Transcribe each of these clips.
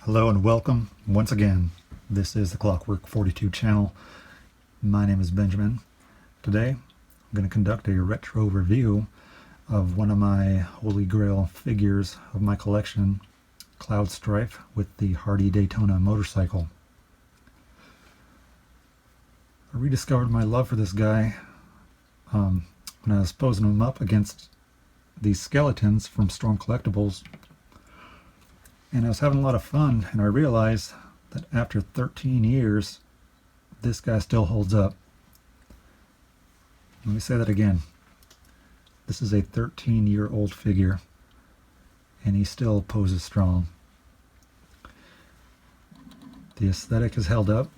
Hello and welcome once again. This is the Clockwork 42 channel. My name is Benjamin. Today I'm going to conduct a retro review of one of my holy grail figures of my collection, Cloud Strife with the Hardy Daytona motorcycle. I rediscovered my love for this guy when I was posing him up against these skeletons from Storm Collectibles. And I was having a lot of fun, and I realized that after 13 years, this guy still holds up. Let me say that again. This is a 13-year-old figure, and he still poses strong. The aesthetic has held up.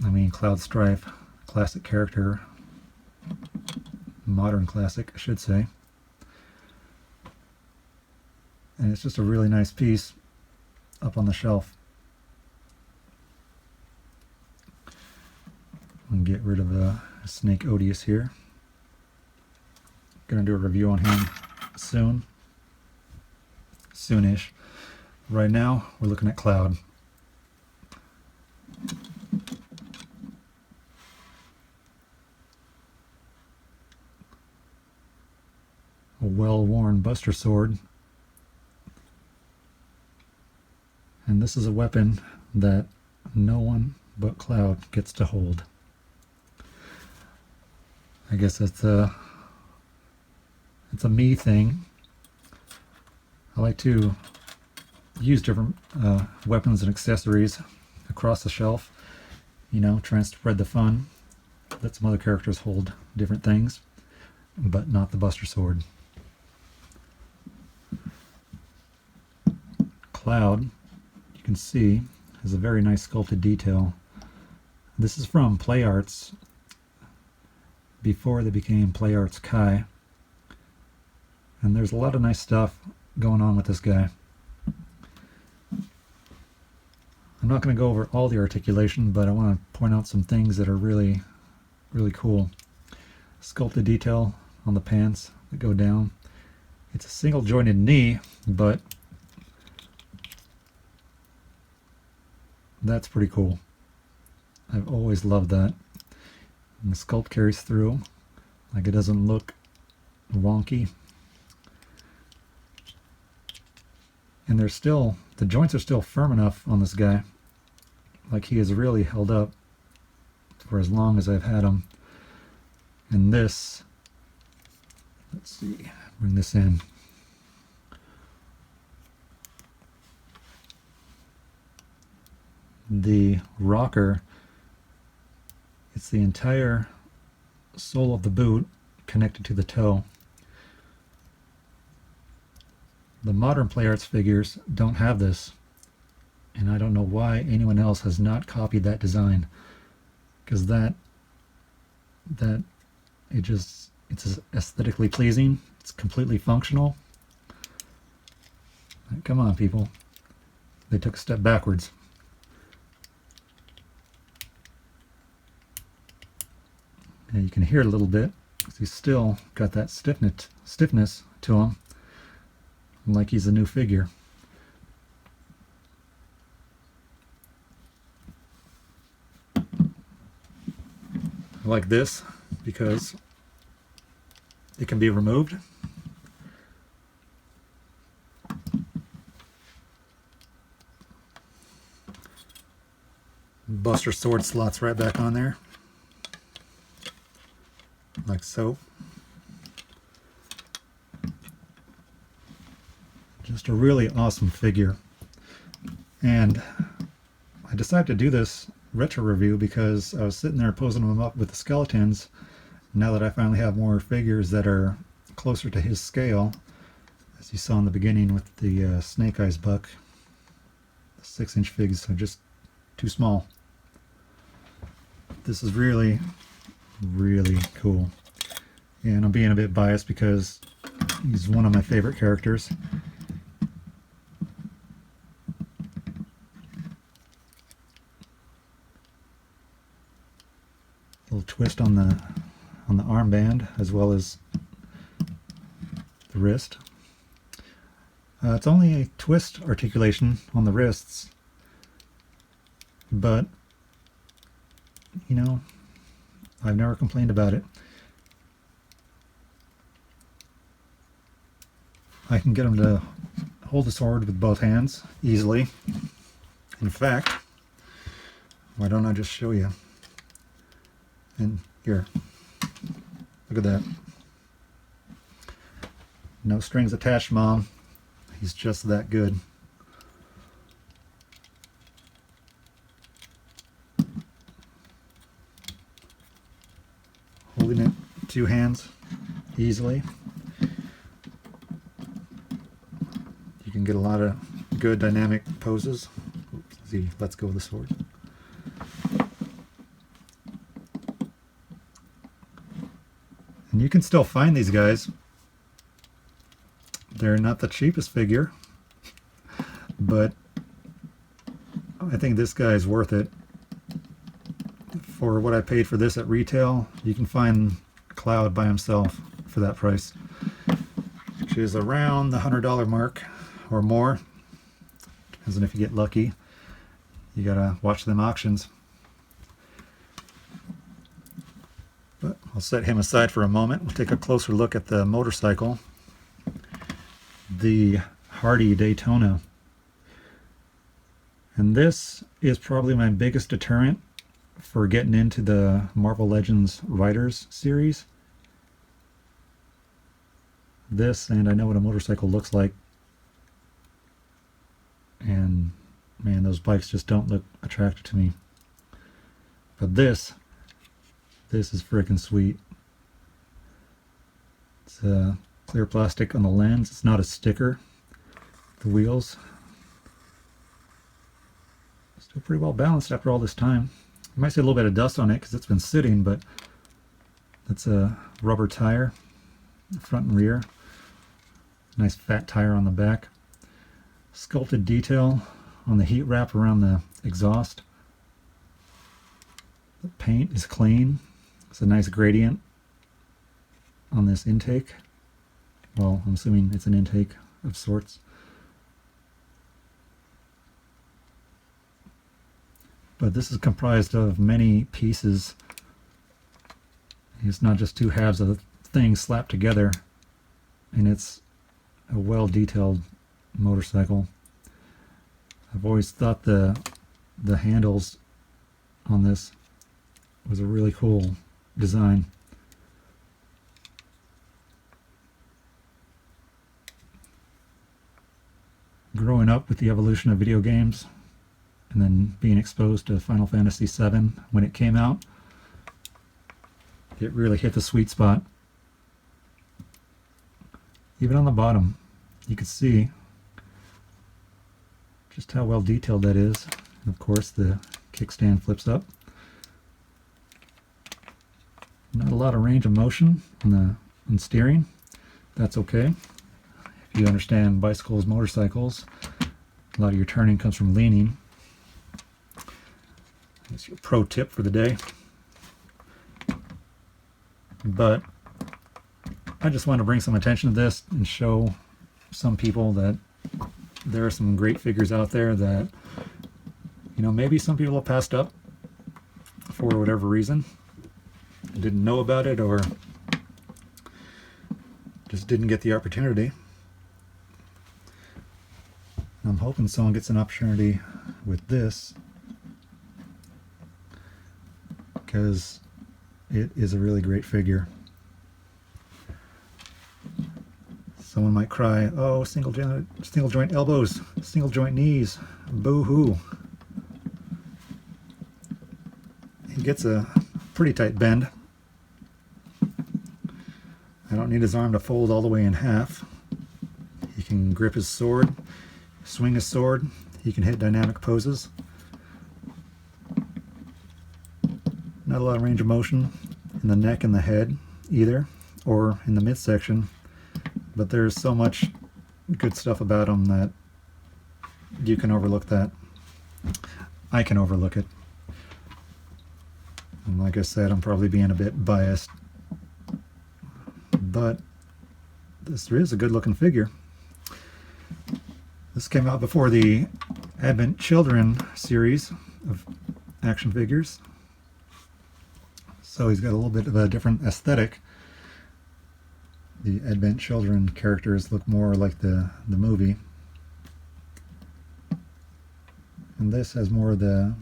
I mean, Cloud Strife, classic character, modern classic, I should say. And it's just a really nice piece up on the shelf. I'm going to get rid of Snake Odious here. Going to do a review on him soonish. Right now we're looking at Cloud. A well-worn Buster Sword. And this is a weapon that no one but Cloud gets to hold. I guess it's a me thing. I like to use different weapons and accessories across the shelf, you know, trying to spread the fun. Let some other characters hold different things, but not the Buster Sword. Cloud, you can see, has a very nice sculpted detail. This is from Play Arts before they became Play Arts Kai, and there's a lot of nice stuff going on with this guy. I'm not going to go over all the articulation, but I want to point out some things that are really cool. Sculpted detail on the pants that go down. It's a single jointed knee, but that's pretty cool. I've always loved that. And the sculpt carries through, like it doesn't look wonky. And the joints are still firm enough on this guy. Like he has really held up for as long as I've had him. And this, let's see, bring this in. The rocker, it's the entire sole of the boot connected to the toe. The modern Play Arts figures don't have this, and I don't know why anyone else has not copied that design, because it's aesthetically pleasing. It's completely functional. Come on, people, they took a step backwards. And you can hear it a little bit because he's still got that stiffness to him, like he's a new figure. I like this because it can be removed. Buster Sword slots right back on there, like so. Just a really awesome figure. And I decided to do this retro review because I was sitting there posing them up with the skeletons. Now that I finally have more figures that are closer to his scale, as you saw in the beginning with the Snake Eyes buck, the 6-inch figs are just too small. This is really cool. And I'm being a bit biased because he's one of my favorite characters. Little twist on the armband as well as the wrist. It's only a twist articulation on the wrists, but you know, I've never complained about it. I can get him to hold the sword with both hands easily. In fact, why don't I just show you? And here, look at that. No strings attached, Mom. He's just that good. Holding it two hands easily. You can get a lot of good dynamic poses. Oops, see, let's go with the sword. And you can still find these guys. They're not the cheapest figure, but I think this guy is worth it. For what I paid for this at retail, you can find Cloud by himself for that price, which is around the $100 mark or more. Depends on if you get lucky. You gotta watch them auctions. But I'll set him aside for a moment. We'll take a closer look at the motorcycle, the Hardy Daytona. And this is probably my biggest deterrent for getting into the Marvel Legends Riders series. This, and I know what a motorcycle looks like. And man, those bikes just don't look attractive to me. But this is freaking sweet. It's clear plastic on the lens. It's not a sticker. The wheels still pretty well balanced after all this time. You might see a little bit of dust on it because it's been sitting, but that's a rubber tire, front and rear. Nice fat tire on the back. Sculpted detail on the heat wrap around the exhaust. The paint is clean. It's a nice gradient on this intake. Well, I'm assuming it's an intake of sorts. But this is comprised of many pieces. It's not just two halves of the thing slapped together, and it's a well-detailed motorcycle. I've always thought the handles on this was a really cool design. Growing up with the evolution of video games, and then being exposed to Final Fantasy VII when it came out, it really hit the sweet spot. Even on the bottom, you can see just how well detailed that is. And of course, the kickstand flips up. Not a lot of range of motion on steering. That's okay. If you understand bicycles, motorcycles, a lot of your turning comes from leaning. That's your pro tip for the day. But I just want to bring some attention to this and show some people that there are some great figures out there that, you know, maybe some people have passed up for whatever reason. Didn't know about it or just didn't get the opportunity. I'm hoping someone gets an opportunity with this, because it is a really great figure. Someone might cry, oh, single joint elbows, single joint knees, boo-hoo. He gets a pretty tight bend. I don't need his arm to fold all the way in half. He can grip his sword, swing his sword. He can hit dynamic poses. Not a lot of range of motion in the neck and the head either, or in the midsection. But there's so much good stuff about him that you can overlook that. I can overlook it. And like I said, I'm probably being a bit biased. But this is a good looking figure. This came out before the Advent Children series of action figures. So he's got a little bit of a different aesthetic. The Advent Children characters look more like the movie. And this has more of the,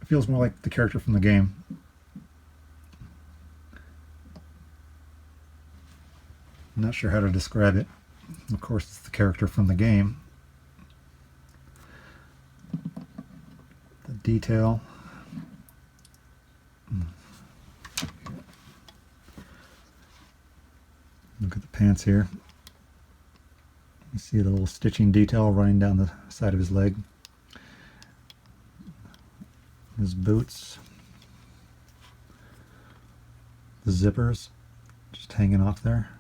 it feels more like the character from the game. I'm not sure how to describe it. Of course, it's the character from the game. The detail. Look at the pants here. You see the little stitching detail running down the side of his leg. His boots. The zippers just hanging off there.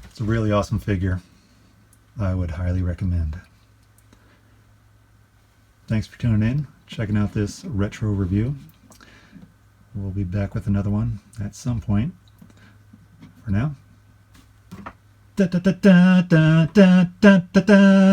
It's a really awesome figure. I would highly recommend. Thanks for tuning in, checking out this retro review. We'll be back with another one at some point. For now. Da, da, da, da, da, da, da, da.